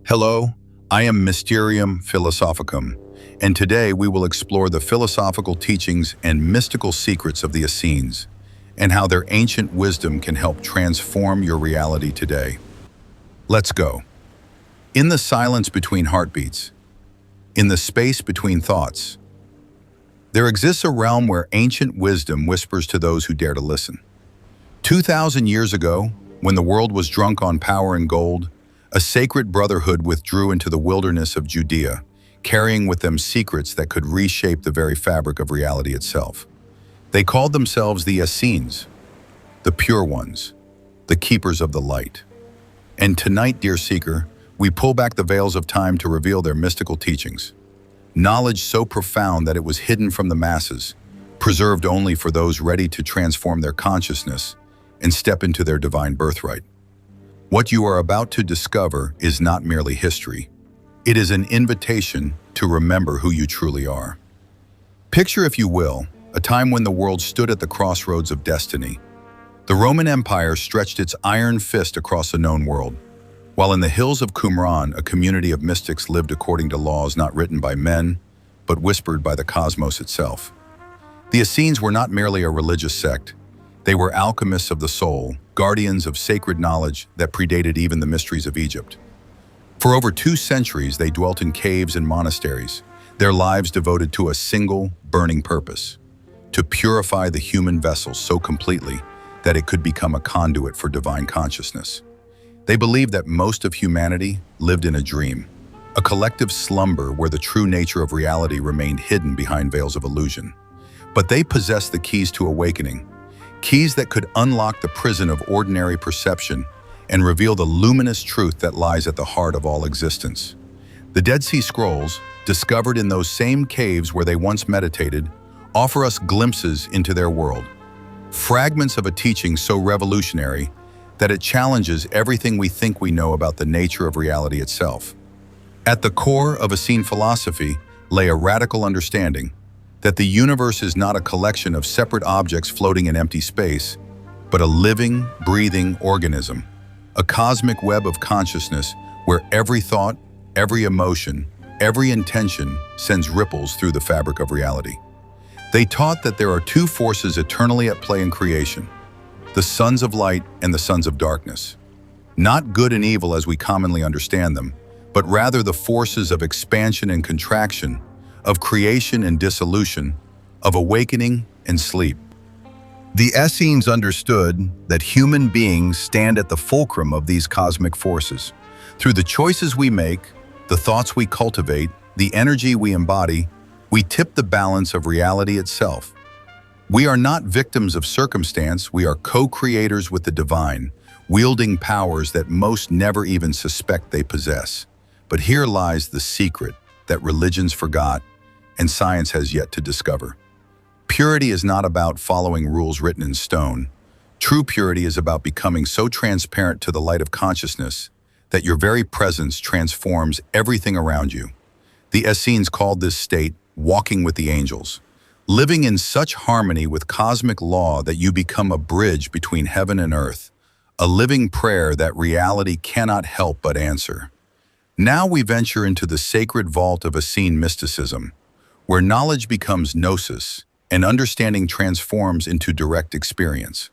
Hello, I am Mysterium Philosophicum, and today we will explore the philosophical teachings and mystical secrets of the Essenes, and how their ancient wisdom can help transform your reality today. Let's go. In the silence between heartbeats, in the space between thoughts, there exists a realm where ancient wisdom whispers to those who dare to listen. 2,000 years ago, when the world was drunk on power and gold, a sacred brotherhood withdrew into the wilderness of Judea, carrying with them secrets that could reshape the very fabric of reality itself. They called themselves the Essenes, the pure ones, the keepers of the light. And tonight, dear seeker, we pull back the veils of time to reveal their mystical teachings. Knowledge so profound that it was hidden from the masses, preserved only for those ready to transform their consciousness and step into their divine birthright. What you are about to discover is not merely history. It is an invitation to remember who you truly are. Picture, if you will, a time when the world stood at the crossroads of destiny. The Roman Empire stretched its iron fist across the known world, while in the hills of Qumran, a community of mystics lived according to laws not written by men, but whispered by the cosmos itself. The Essenes were not merely a religious sect. They were alchemists of the soul, guardians of sacred knowledge that predated even the mysteries of Egypt. For over 2 centuries, they dwelt in caves and monasteries, their lives devoted to a single, burning purpose: to purify the human vessel so completely that it could become a conduit for divine consciousness. They believed that most of humanity lived in a dream, a collective slumber where the true nature of reality remained hidden behind veils of illusion. But they possessed the keys to awakening, keys that could unlock the prison of ordinary perception and reveal the luminous truth that lies at the heart of all existence. The Dead Sea Scrolls, discovered in those same caves where they once meditated, offer us glimpses into their world, fragments of a teaching so revolutionary that it challenges everything we think we know about the nature of reality itself. At the core of Essene philosophy lay a radical understanding that the universe is not a collection of separate objects floating in empty space, but a living, breathing organism, a cosmic web of consciousness where every thought, every emotion, every intention sends ripples through the fabric of reality. They taught that there are 2 forces eternally at play in creation: the sons of light and the sons of darkness. Not good and evil as we commonly understand them, but rather the forces of expansion and contraction, of creation and dissolution, of awakening and sleep. The Essenes understood that human beings stand at the fulcrum of these cosmic forces. Through the choices we make, the thoughts we cultivate, the energy we embody, we tip the balance of reality itself. We are not victims of circumstance, we are co-creators with the divine, wielding powers that most never even suspect they possess. But here lies the secret that religions forgot and science has yet to discover. Purity is not about following rules written in stone. True purity is about becoming so transparent to the light of consciousness that your very presence transforms everything around you. The Essenes called this state walking with the angels, living in such harmony with cosmic law that you become a bridge between heaven and earth, a living prayer that reality cannot help but answer. Now we venture into the sacred vault of Essene mysticism, where knowledge becomes gnosis and understanding transforms into direct experience.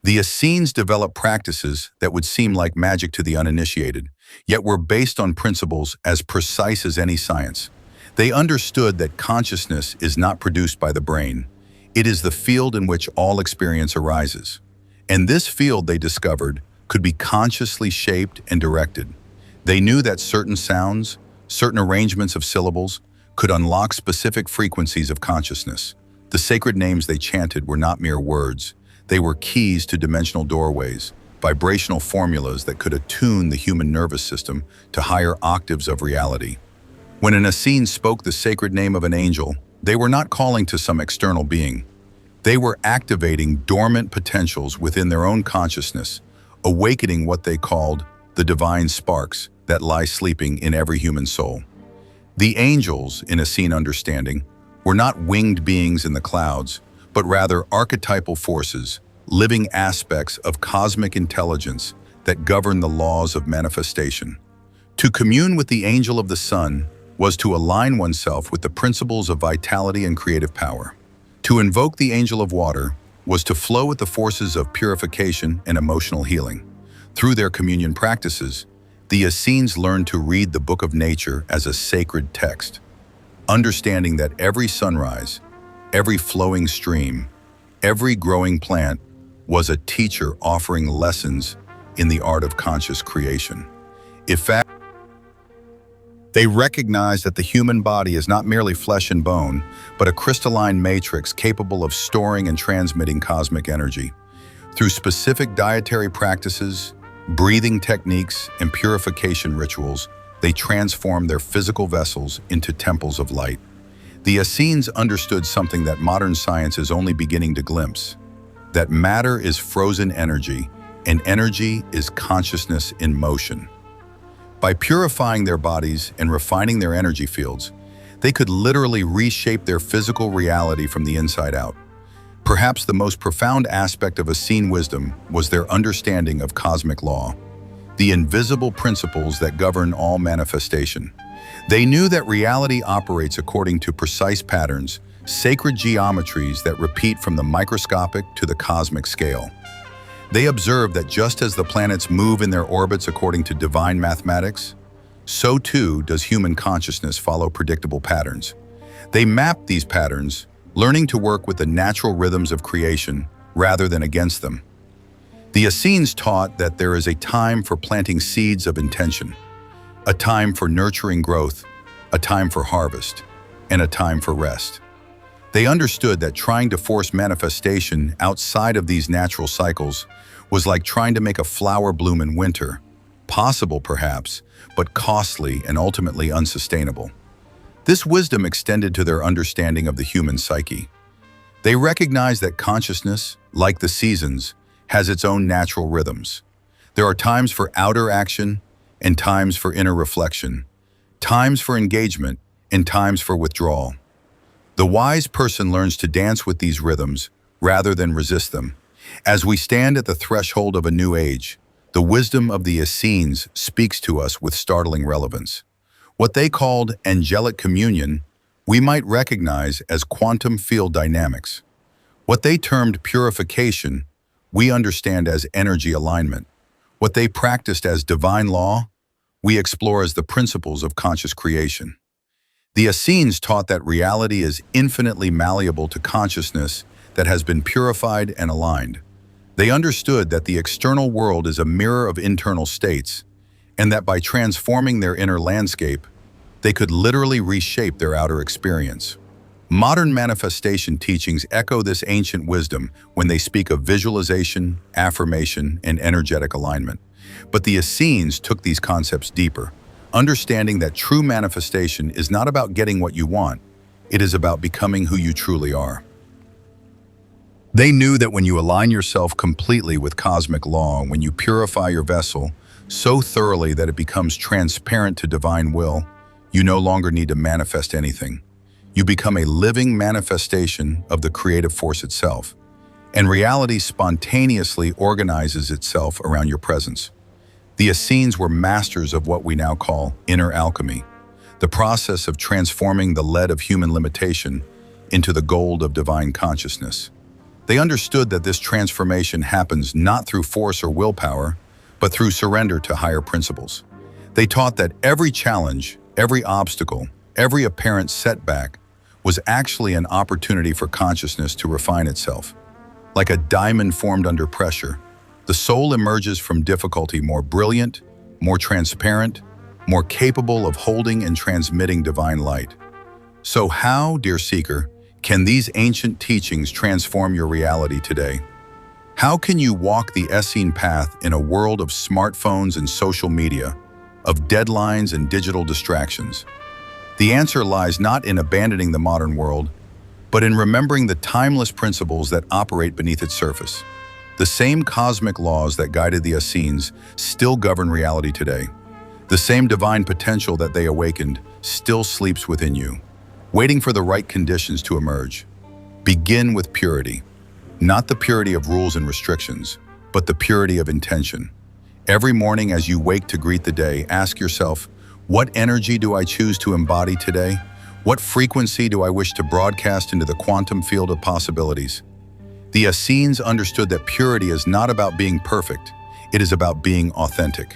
The Essenes developed practices that would seem like magic to the uninitiated, yet were based on principles as precise as any science. They understood that consciousness is not produced by the brain. It is the field in which all experience arises. And this field, they discovered, could be consciously shaped and directed. They knew that certain sounds, certain arrangements of syllables, could unlock specific frequencies of consciousness. The sacred names they chanted were not mere words. They were keys to dimensional doorways, vibrational formulas that could attune the human nervous system to higher octaves of reality. When an Essene spoke the sacred name of an angel, they were not calling to some external being. They were activating dormant potentials within their own consciousness, awakening what they called the divine sparks that lie sleeping in every human soul. The angels, in Essene understanding, were not winged beings in the clouds, but rather archetypal forces, living aspects of cosmic intelligence that govern the laws of manifestation. To commune with the angel of the sun was to align oneself with the principles of vitality and creative power. To invoke the angel of water was to flow with the forces of purification and emotional healing. Through their communion practices, the Essenes learned to read the book of nature as a sacred text, understanding that every sunrise, every flowing stream, every growing plant was a teacher offering lessons in the art of conscious creation. In fact, they recognized that the human body is not merely flesh and bone, but a crystalline matrix capable of storing and transmitting cosmic energy. Through specific dietary practices, breathing techniques, and purification rituals, they transformed their physical vessels into temples of light. The Essenes understood something that modern science is only beginning to glimpse, that matter is frozen energy, and energy is consciousness in motion. By purifying their bodies and refining their energy fields, they could literally reshape their physical reality from the inside out. Perhaps the most profound aspect of Essene wisdom was their understanding of cosmic law, the invisible principles that govern all manifestation. They knew that reality operates according to precise patterns, sacred geometries that repeat from the microscopic to the cosmic scale. They observed that just as the planets move in their orbits according to divine mathematics, so too does human consciousness follow predictable patterns. They mapped these patterns, learning to work with the natural rhythms of creation rather than against them. The Essenes taught that there is a time for planting seeds of intention, a time for nurturing growth, a time for harvest, and a time for rest. They understood that trying to force manifestation outside of these natural cycles was like trying to make a flower bloom in winter, possible perhaps, but costly and ultimately unsustainable. This wisdom extended to their understanding of the human psyche. They recognized that consciousness, like the seasons, has its own natural rhythms. There are times for outer action and times for inner reflection, times for engagement and times for withdrawal. The wise person learns to dance with these rhythms rather than resist them. As we stand at the threshold of a new age, the wisdom of the Essenes speaks to us with startling relevance. What they called angelic communion, we might recognize as quantum field dynamics. What they termed purification, we understand as energy alignment. What they practiced as divine law, we explore as the principles of conscious creation. The Essenes taught that reality is infinitely malleable to consciousness that has been purified and aligned. They understood that the external world is a mirror of internal states, and that by transforming their inner landscape, they could literally reshape their outer experience. Modern manifestation teachings echo this ancient wisdom when they speak of visualization, affirmation, and energetic alignment. But the Essenes took these concepts deeper, understanding that true manifestation is not about getting what you want, it is about becoming who you truly are. They knew that when you align yourself completely with cosmic law, when you purify your vessel so thoroughly that it becomes transparent to divine will, you no longer need to manifest anything. You become a living manifestation of the creative force itself, and reality spontaneously organizes itself around your presence. The Essenes were masters of what we now call inner alchemy, the process of transforming the lead of human limitation into the gold of divine consciousness. They understood that this transformation happens not through force or willpower, but through surrender to higher principles. They taught that every challenge, every obstacle, every apparent setback was actually an opportunity for consciousness to refine itself. Like a diamond formed under pressure, the soul emerges from difficulty more brilliant, more transparent, more capable of holding and transmitting divine light. So how, dear seeker, can these ancient teachings transform your reality today? How can you walk the Essene path in a world of smartphones and social media, of deadlines and digital distractions? The answer lies not in abandoning the modern world, but in remembering the timeless principles that operate beneath its surface. The same cosmic laws that guided the Essenes still govern reality today. The same divine potential that they awakened still sleeps within you, waiting for the right conditions to emerge. Begin with purity, not the purity of rules and restrictions, but the purity of intention. Every morning as you wake to greet the day, ask yourself, what energy do I choose to embody today? What frequency do I wish to broadcast into the quantum field of possibilities? The Essenes understood that purity is not about being perfect. It is about being authentic.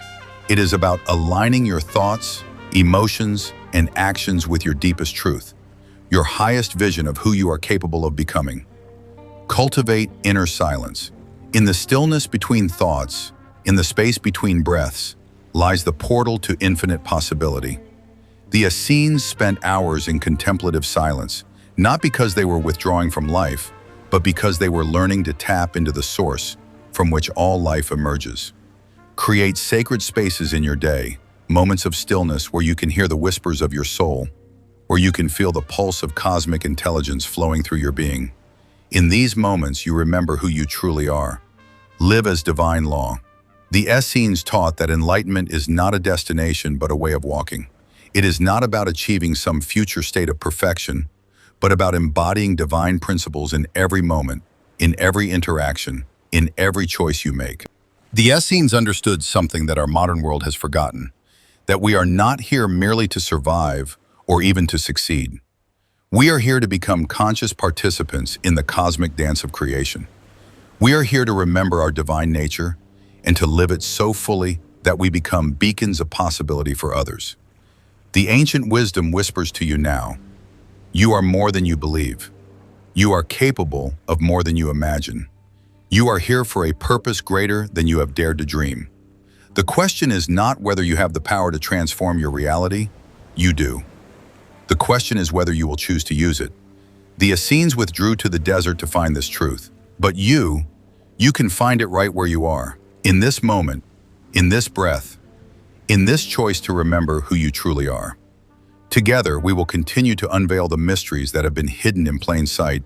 It is about aligning your thoughts, emotions, and actions with your deepest truth, your highest vision of who you are capable of becoming. Cultivate inner silence. In the stillness between thoughts, in the space between breaths, lies the portal to infinite possibility. The Essenes spent hours in contemplative silence, not because they were withdrawing from life, but because they were learning to tap into the source from which all life emerges. Create sacred spaces in your day, moments of stillness where you can hear the whispers of your soul, where you can feel the pulse of cosmic intelligence flowing through your being. In these moments, you remember who you truly are. Live as divine law. The Essenes taught that enlightenment is not a destination but a way of walking. It is not about achieving some future state of perfection, but about embodying divine principles in every moment, in every interaction, in every choice you make. The Essenes understood something that our modern world has forgotten, that we are not here merely to survive or even to succeed. We are here to become conscious participants in the cosmic dance of creation. We are here to remember our divine nature and to live it so fully that we become beacons of possibility for others. The ancient wisdom whispers to you now, you are more than you believe. You are capable of more than you imagine. You are here for a purpose greater than you have dared to dream. The question is not whether you have the power to transform your reality. You do. The question is whether you will choose to use it. The Essenes withdrew to the desert to find this truth. But you can find it right where you are, in this moment, in this breath, in this choice to remember who you truly are. Together, we will continue to unveil the mysteries that have been hidden in plain sight,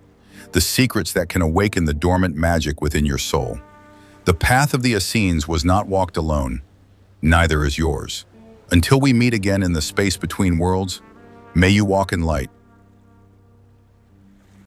the secrets that can awaken the dormant magic within your soul. The path of the Essenes was not walked alone, neither is yours. Until we meet again in the space between worlds, may you walk in light,